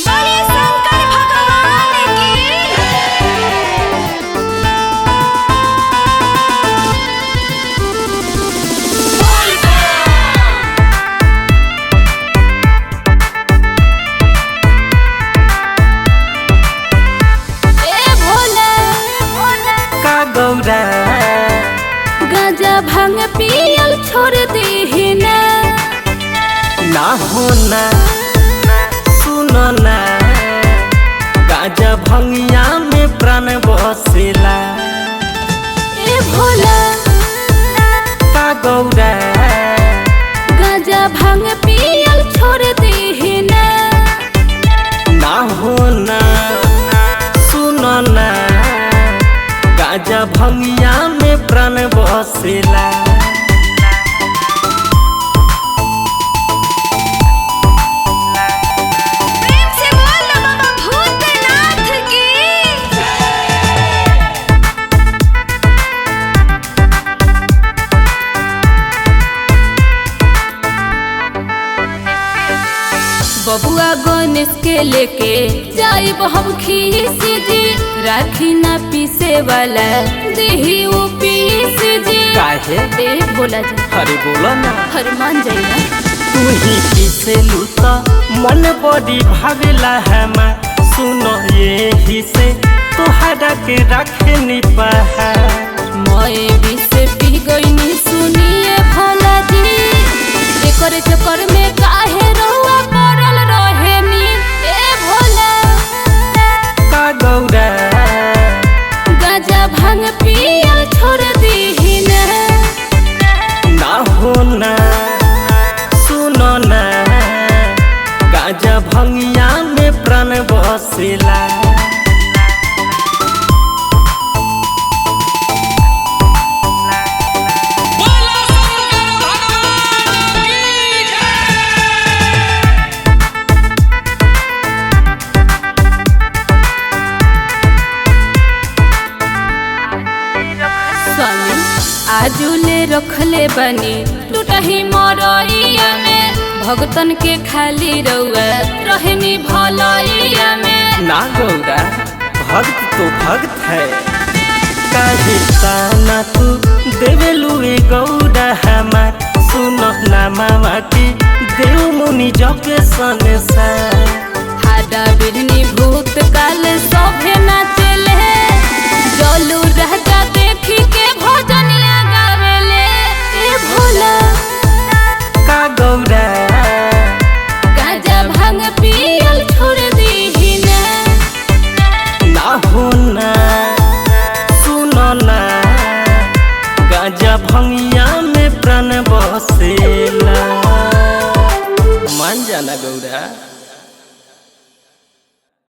बड़े शंकर भगवान की। ए भोले का गौरा गांजा भांग पियल छोड़ दीही ना होना सुनो ना गाजा भंगिया में प्राण बसेला। ए भोला का गौरा गांजा भांग पियल छोड़ दीही ना होना सुनो ना गाजा भंगिया में प्राण बसेला। प्रेम से बोल बाबा भूतनाथ की। बबुआ गणेश के लेके जाइब हम खीस जी, राखी ना पीसे वाला देही वो पीस जी। काहे ए बोला जी अरे बोला ना हरमान जाइना तू ही किसे लूटा मन बड़ी भागला है मैं सुनो ये ही से तोहरा के रखे नी पहा। मोए भी से पी गईनी सुनिए भोला जी, एकर चक्कर में काहे रहुआ पड़ल रहेनी। ए भोला का गौरा गांजा भांग पियल छोड़ दीही ना होना सुनो ना गाजा भंगिया में प्राण बसेला। स्वामी आजुले रखले बनी टूटही मरइया में, भगतन के खाली रउआ रहनी भलइया में। ना गौरा भक्त तो भक्त है काहे ताना तू देवेलू ए गौरा हमार सुनो ना मामा की देव मुनि जगे संसार। हाडा बिरनी भूत काल सभे नाचेले, जलू रहता देखी के भजनिया गावेले। ए भोला का गौरा गांजा भांग पियल छोड़ दीही ना होना सुनो ना गाजा भंगिया में प्राण बसेला। मान जाना गौरा।